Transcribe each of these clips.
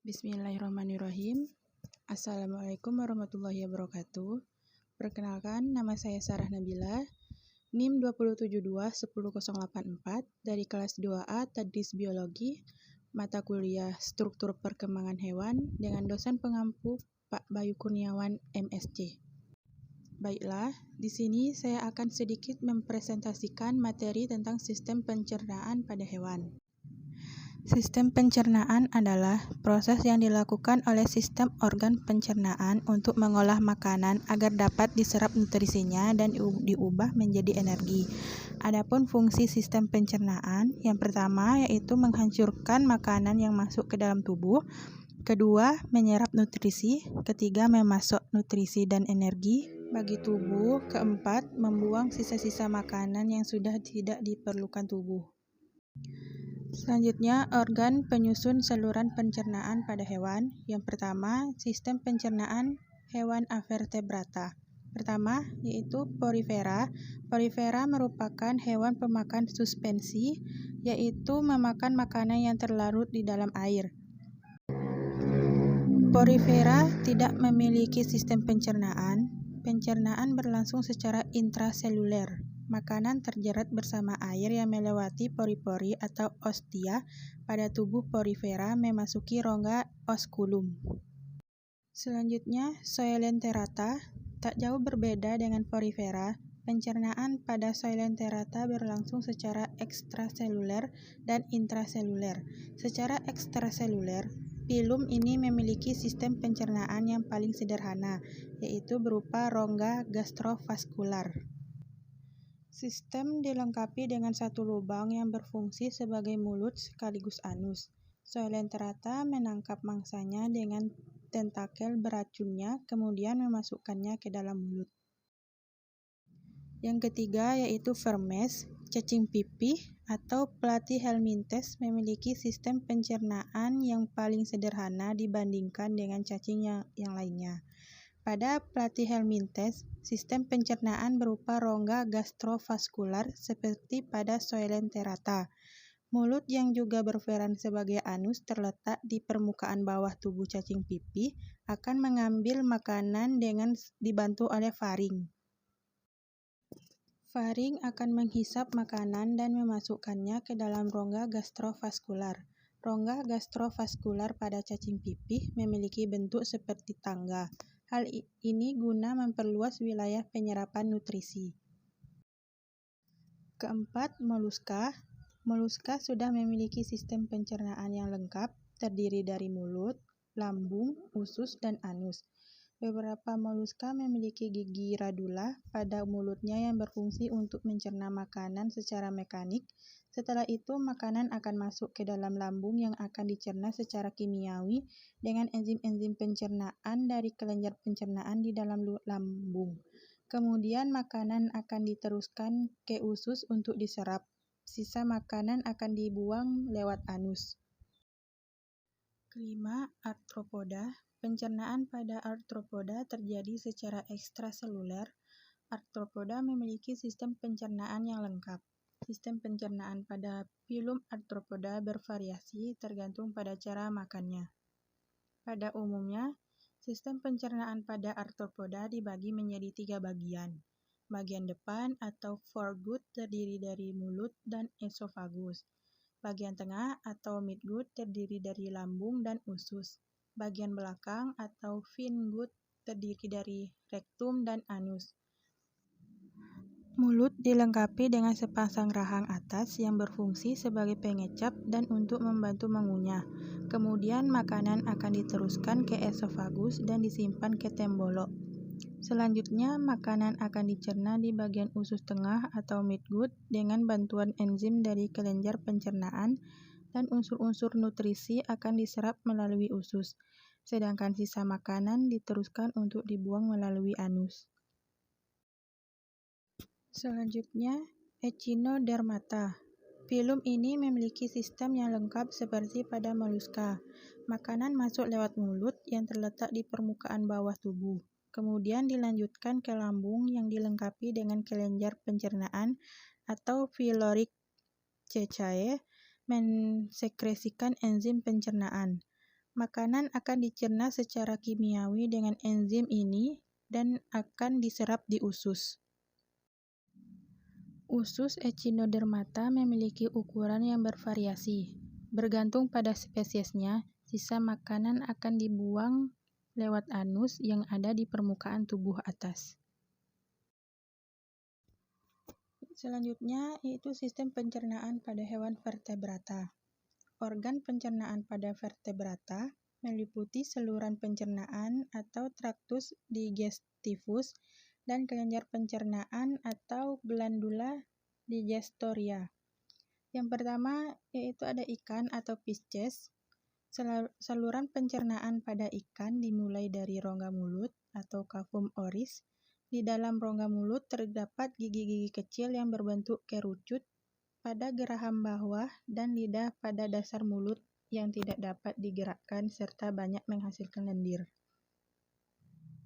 Bismillahirrahmanirrahim. Assalamualaikum warahmatullahi wabarakatuh. Perkenalkan, nama saya Sarah Nabila, NIM 277210084 dari kelas 2A Tadris Biologi, mata kuliah Struktur Perkembangan Hewan dengan dosen pengampu Pak Bayu Kurniawan, MSc. Baiklah, di sini saya akan sedikit mempresentasikan materi tentang sistem pencernaan pada hewan. Sistem pencernaan adalah proses yang dilakukan oleh sistem organ pencernaan untuk mengolah makanan agar dapat diserap nutrisinya dan diubah menjadi energi. Adapun fungsi sistem pencernaan, yang pertama yaitu menghancurkan makanan yang masuk ke dalam tubuh, kedua menyerap nutrisi, ketiga memasok nutrisi dan energi bagi tubuh, keempat membuang sisa-sisa makanan yang sudah tidak diperlukan tubuh. Selanjutnya, organ penyusun saluran pencernaan pada hewan. Yang pertama, sistem pencernaan hewan avertebrata. Pertama, yaitu porifera. Porifera merupakan hewan pemakan suspensi, yaitu memakan makanan yang terlarut di dalam air. Porifera tidak memiliki sistem pencernaan. Pencernaan berlangsung secara intraseluler. Makanan terjerat bersama air yang melewati pori-pori atau ostia pada tubuh porifera memasuki rongga osculum. Selanjutnya, Coelenterata. Tak jauh berbeda dengan porifera, pencernaan pada Coelenterata berlangsung secara ekstraseluler dan intraseluler. Secara ekstraseluler, filum ini memiliki sistem pencernaan yang paling sederhana, yaitu berupa rongga gastrovaskular. Sistem dilengkapi dengan satu lubang yang berfungsi sebagai mulut sekaligus anus. Coelenterata menangkap mangsanya dengan tentakel beracunnya, kemudian memasukkannya ke dalam mulut. Yang ketiga yaitu Vermes. Cacing pipih atau Platyhelminthes memiliki sistem pencernaan yang paling sederhana dibandingkan dengan cacing yang lainnya. Pada Platyhelminthes, sistem pencernaan berupa rongga gastrovaskular seperti pada Coelenterata. Mulut yang juga berperan sebagai anus terletak di permukaan bawah tubuh cacing pipih akan mengambil makanan dengan dibantu oleh faring. Faring akan menghisap makanan dan memasukkannya ke dalam rongga gastrovaskular. Rongga gastrovaskular pada cacing pipih memiliki bentuk seperti tangga. Hal ini guna memperluas wilayah penyerapan nutrisi. Keempat, moluska. Moluska sudah memiliki sistem pencernaan yang lengkap, terdiri dari mulut, lambung, usus, dan anus. Beberapa moluska memiliki gigi radula pada mulutnya yang berfungsi untuk mencerna makanan secara mekanik. Setelah itu, makanan akan masuk ke dalam lambung yang akan dicerna secara kimiawi dengan enzim-enzim pencernaan dari kelenjar pencernaan di dalam lambung. Kemudian makanan akan diteruskan ke usus untuk diserap. Sisa makanan akan dibuang lewat anus. Kelima, arthropoda. Pencernaan pada arthropoda terjadi secara ekstraseluler. Arthropoda memiliki sistem pencernaan yang lengkap. Sistem pencernaan pada filum arthropoda bervariasi tergantung pada cara makannya. Pada umumnya, sistem pencernaan pada arthropoda dibagi menjadi 3 bagian. Bagian depan atau foregut terdiri dari mulut dan esofagus. Bagian tengah atau midgut terdiri dari lambung dan usus. Bagian belakang atau hindgut terdiri dari rektum dan anus. Mulut dilengkapi dengan sepasang rahang atas yang berfungsi sebagai pengecap dan untuk membantu mengunyah. Kemudian makanan akan diteruskan ke esofagus dan disimpan ke tembolok. Selanjutnya, makanan akan dicerna di bagian usus tengah atau midgut dengan bantuan enzim dari kelenjar pencernaan dan unsur-unsur nutrisi akan diserap melalui usus. Sedangkan sisa makanan diteruskan untuk dibuang melalui anus. Selanjutnya, Echinodermata. Filum ini memiliki sistem yang lengkap seperti pada moluska. Makanan masuk lewat mulut yang terletak di permukaan bawah tubuh. Kemudian dilanjutkan ke lambung yang dilengkapi dengan kelenjar pencernaan atau pyloric cecae mensekresikan enzim pencernaan. Makanan akan dicerna secara kimiawi dengan enzim ini dan akan diserap di usus. Usus Echinodermata memiliki ukuran yang bervariasi. Bergantung pada spesiesnya, sisa makanan akan dibuang lewat anus yang ada di permukaan tubuh atas. Selanjutnya yaitu sistem pencernaan pada hewan vertebrata. Organ pencernaan pada vertebrata meliputi saluran pencernaan atau traktus digestivus dan kelenjar pencernaan atau glandula digestoria. Yang pertama yaitu ada ikan atau Pisces. Saluran pencernaan pada ikan dimulai dari rongga mulut atau cavum oris. Di dalam rongga mulut terdapat gigi-gigi kecil yang berbentuk kerucut pada geraham bawah dan lidah pada dasar mulut yang tidak dapat digerakkan serta banyak menghasilkan lendir.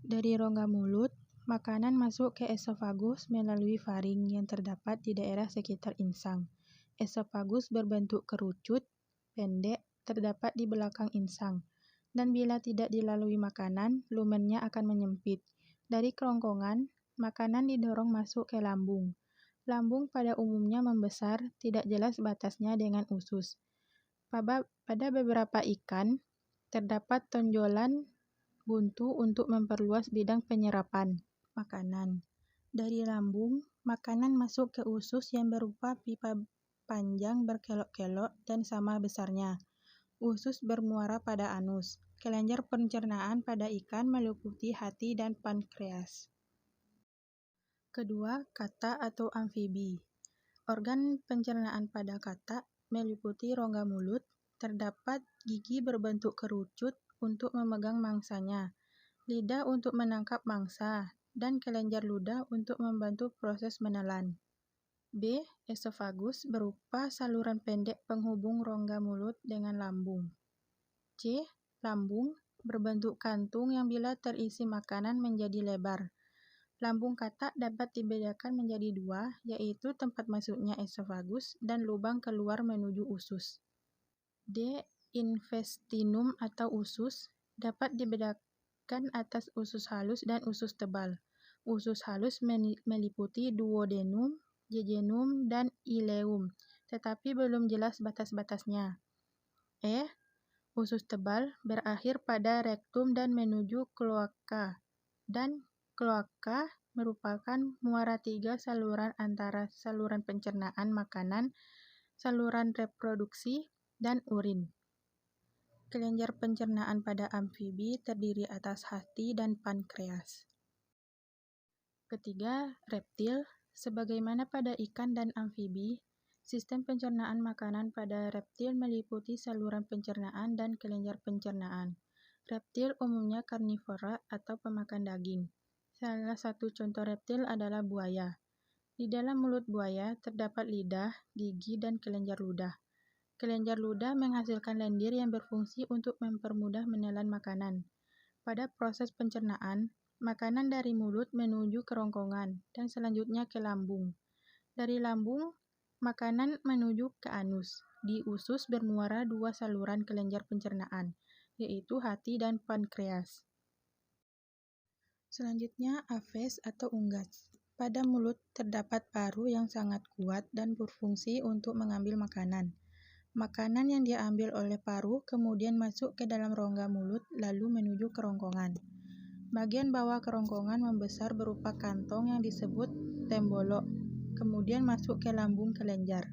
Dari rongga mulut, makanan masuk ke esofagus melalui faring yang terdapat di daerah sekitar insang. Esofagus berbentuk kerucut, pendek, terdapat di belakang insang. Dan bila tidak dilalui makanan, lumennya akan menyempit. Dari kerongkongan, makanan didorong masuk ke lambung. Lambung pada umumnya membesar, tidak jelas batasnya dengan usus. Pada beberapa ikan, terdapat tonjolan buntu untuk memperluas bidang penyerapan makanan. Dari lambung, makanan masuk ke usus yang berupa pipa panjang berkelok-kelok dan sama besarnya. Usus bermuara pada anus. Kelenjar pencernaan pada ikan meliputi hati dan pankreas. Kedua, kata atau amfibi. Organ pencernaan pada kata meliputi rongga mulut, terdapat gigi berbentuk kerucut untuk memegang mangsanya, lidah untuk menangkap mangsa, dan kelenjar ludah untuk membantu proses menelan. B. Esofagus berupa saluran pendek penghubung rongga mulut dengan lambung. C. Lambung berbentuk kantung yang bila terisi makanan menjadi lebar. Lambung katak dapat dibedakan menjadi dua, yaitu tempat masuknya esofagus dan lubang keluar menuju usus. D. Infestinum atau usus dapat dibedakan atas usus halus dan usus tebal. Usus halus meliputi duodenum, jejunum, dan ileum, tetapi belum jelas batas-batasnya. E. Usus tebal berakhir pada rektum dan menuju kloaka, dan kloaka merupakan muara tiga saluran antara saluran pencernaan makanan, saluran reproduksi, dan urin. Kelenjar pencernaan pada amfibi terdiri atas hati dan pankreas. Ketiga, reptil. Sebagaimana pada ikan dan amfibi, sistem pencernaan makanan pada reptil meliputi saluran pencernaan dan kelenjar pencernaan. Reptil umumnya karnivora atau pemakan daging. Salah satu contoh reptil adalah buaya. Di dalam mulut buaya terdapat lidah, gigi, dan kelenjar ludah. Kelenjar ludah menghasilkan lendir yang berfungsi untuk mempermudah menelan makanan. Pada proses pencernaan, makanan dari mulut menuju kerongkongan dan selanjutnya ke lambung. Dari lambung, makanan menuju ke anus. Di usus bermuara dua saluran kelenjar pencernaan, yaitu hati dan pankreas. Selanjutnya, aves atau unggas. Pada mulut terdapat paru yang sangat kuat dan berfungsi untuk mengambil makanan. Makanan yang diambil oleh paru kemudian masuk ke dalam rongga mulut lalu menuju kerongkongan. Bagian bawah kerongkongan membesar berupa kantong yang disebut tembolok, kemudian masuk ke lambung kelenjar.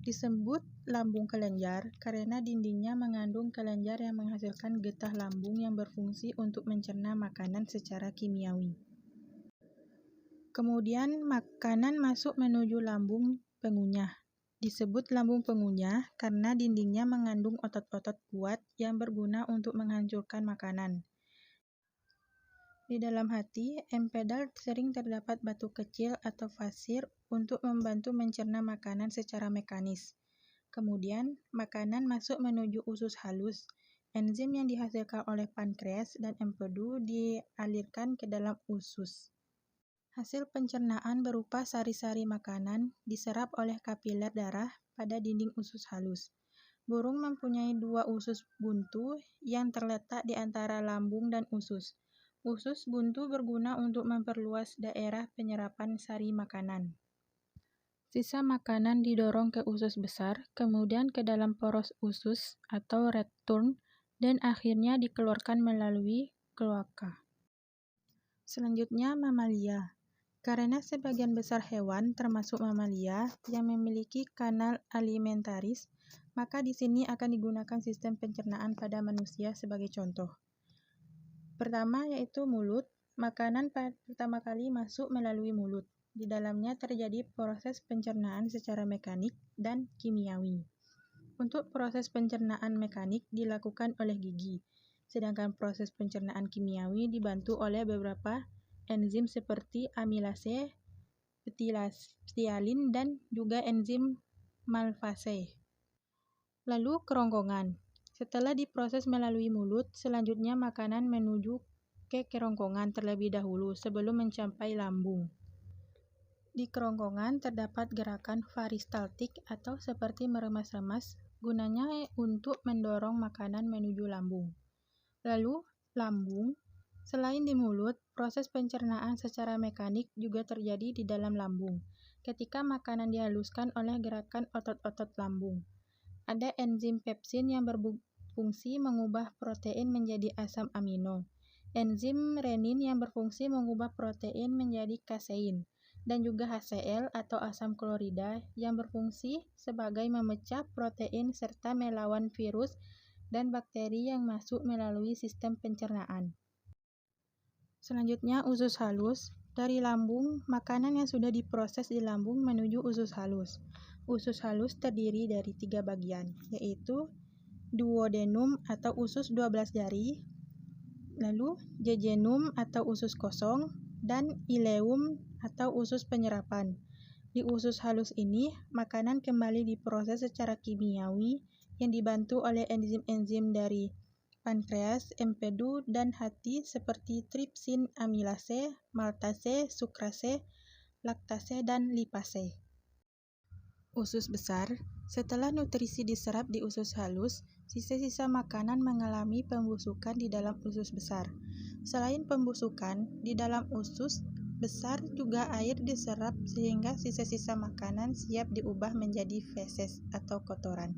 Disebut lambung kelenjar karena dindingnya mengandung kelenjar yang menghasilkan getah lambung yang berfungsi untuk mencerna makanan secara kimiawi. Kemudian makanan masuk menuju lambung pengunyah. Disebut lambung pengunyah karena dindingnya mengandung otot-otot kuat yang berguna untuk menghancurkan makanan. Di dalam hati, empedal sering terdapat batu kecil atau pasir untuk membantu mencerna makanan secara mekanis. Kemudian, makanan masuk menuju usus halus. Enzim yang dihasilkan oleh pankreas dan empedu dialirkan ke dalam usus. Hasil pencernaan berupa sari-sari makanan diserap oleh kapiler darah pada dinding usus halus. Burung mempunyai dua usus buntu yang terletak di antara lambung dan usus. Usus buntu berguna untuk memperluas daerah penyerapan sari makanan. Sisa makanan didorong ke usus besar, kemudian ke dalam poros usus atau rektum, dan akhirnya dikeluarkan melalui kloaka. Selanjutnya, mamalia. Karena sebagian besar hewan, termasuk mamalia, yang memiliki kanal alimentaris, maka di sini akan digunakan sistem pencernaan pada manusia sebagai contoh. Pertama yaitu mulut. Makanan pertama kali masuk melalui mulut. Di dalamnya terjadi proses pencernaan secara mekanik dan kimiawi. Untuk proses pencernaan mekanik dilakukan oleh gigi, sedangkan proses pencernaan kimiawi dibantu oleh beberapa enzim seperti amilase, ptialin, dan juga enzim malvase. Lalu kerongkongan. Setelah diproses melalui mulut, selanjutnya makanan menuju ke kerongkongan terlebih dahulu sebelum mencapai lambung. Di kerongkongan terdapat gerakan varistaltik atau seperti meremas-remas, gunanya untuk mendorong makanan menuju lambung. Lalu, lambung. Selain di mulut, proses pencernaan secara mekanik juga terjadi di dalam lambung, ketika makanan dihaluskan oleh gerakan otot-otot lambung. Ada enzim pepsin yang berfungsi mengubah protein menjadi asam amino, enzim renin yang berfungsi mengubah protein menjadi kasein, dan juga HCl atau asam klorida yang berfungsi sebagai memecah protein serta melawan virus dan bakteri yang masuk melalui sistem pencernaan. Selanjutnya, usus halus. Dari lambung, makanan yang sudah diproses di lambung menuju usus halus. Usus halus terdiri dari 3 bagian, yaitu duodenum atau usus 12 jari, lalu jejunum atau usus kosong, dan ileum atau usus penyerapan. Di usus halus ini, makanan kembali diproses secara kimiawi yang dibantu oleh enzim-enzim dari pankreas, empedu, dan hati seperti tripsin, amilase, maltase, sukrase, laktase, dan lipase. Usus besar. Setelah nutrisi diserap di usus halus, sisa-sisa makanan mengalami pembusukan di dalam usus besar. Selain pembusukan, di dalam usus besar juga air diserap sehingga sisa-sisa makanan siap diubah menjadi feses atau kotoran.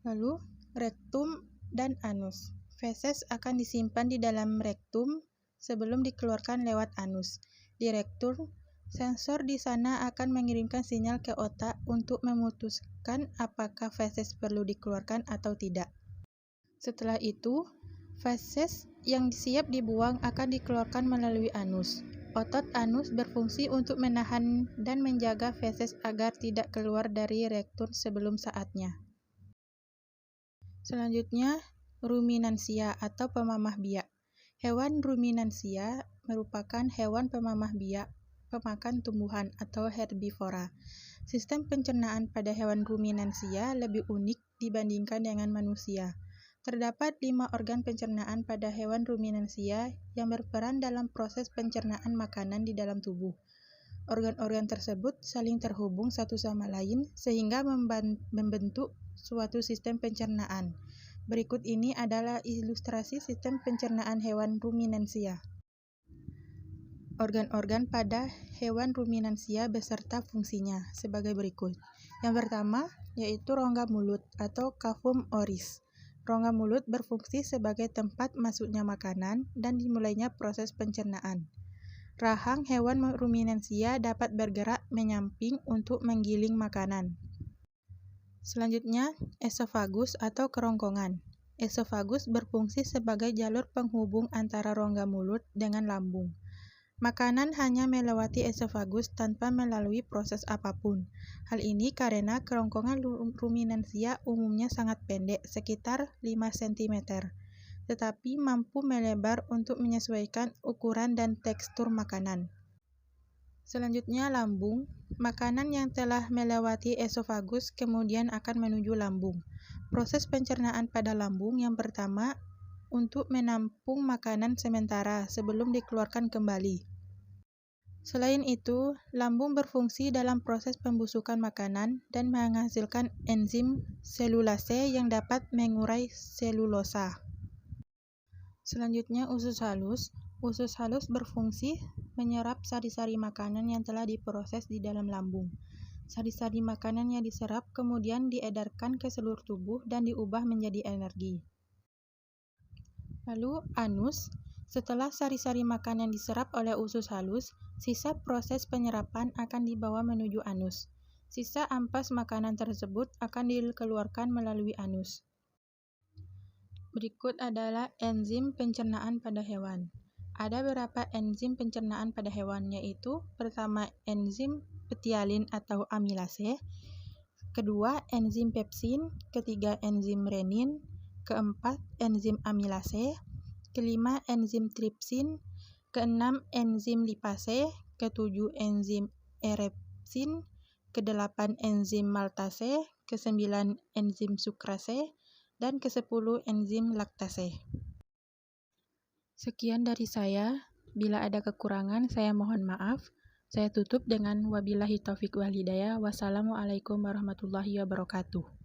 Lalu, rektum dan anus. Feses akan disimpan di dalam rektum sebelum dikeluarkan lewat anus. Di rektum, sensor di sana akan mengirimkan sinyal ke otak untuk memutuskan apakah feses perlu dikeluarkan atau tidak. Setelah itu, feses yang siap dibuang akan dikeluarkan melalui anus. Otot anus berfungsi untuk menahan dan menjaga feses agar tidak keluar dari rektum sebelum saatnya. Selanjutnya, ruminansia atau pemamah biak. Hewan ruminansia merupakan hewan pemamah biak, pemakan tumbuhan atau herbivora. Sistem pencernaan pada hewan ruminansia lebih unik dibandingkan dengan manusia. Terdapat 5 organ pencernaan pada hewan ruminansia yang berperan dalam proses pencernaan makanan di dalam tubuh. Organ-organ tersebut saling terhubung satu sama lain sehingga membentuk suatu sistem pencernaan. Berikut ini adalah ilustrasi sistem pencernaan hewan ruminansia. Organ-organ pada hewan ruminansia beserta fungsinya sebagai berikut. Yang pertama yaitu rongga mulut atau cavum oris. Rongga mulut berfungsi sebagai tempat masuknya makanan dan dimulainya proses pencernaan. Rahang hewan ruminansia dapat bergerak menyamping untuk menggiling makanan. Selanjutnya, esofagus atau kerongkongan. Esofagus berfungsi sebagai jalur penghubung antara rongga mulut dengan lambung. Makanan hanya melewati esofagus tanpa melalui proses apapun. Hal ini karena kerongkongan ruminansia umumnya sangat pendek, sekitar 5 cm. Tetapi mampu melebar untuk menyesuaikan ukuran dan tekstur makanan. Selanjutnya, lambung. Makanan yang telah melewati esofagus kemudian akan menuju lambung. Proses pencernaan pada lambung yang pertama untuk menampung makanan sementara sebelum dikeluarkan kembali. Selain itu, lambung berfungsi dalam proses pembusukan makanan dan menghasilkan enzim selulase yang dapat mengurai selulosa. Selanjutnya, usus halus. Usus halus berfungsi menyerap sari-sari makanan yang telah diproses di dalam lambung. Sari-sari makanan yang diserap kemudian diedarkan ke seluruh tubuh dan diubah menjadi energi. Lalu, anus. Setelah sari-sari makanan diserap oleh usus halus, sisa proses penyerapan akan dibawa menuju anus. Sisa ampas makanan tersebut akan dikeluarkan melalui anus. Berikut adalah enzim pencernaan pada hewan. Ada beberapa enzim pencernaan pada hewan, yaitu pertama enzim petialin atau amilase, kedua enzim pepsin, ketiga enzim renin, keempat enzim amilase, kelima enzim tripsin, keenam enzim lipase, ketujuh enzim erepsin, kedelapan enzim maltase, kesembilan enzim sukrase, dan ke-10 enzim laktase. Sekian dari saya. Bila ada kekurangan, saya mohon maaf. Saya tutup dengan wabillahi taufik wal hidayah. Wassalamualaikum warahmatullahi wabarakatuh.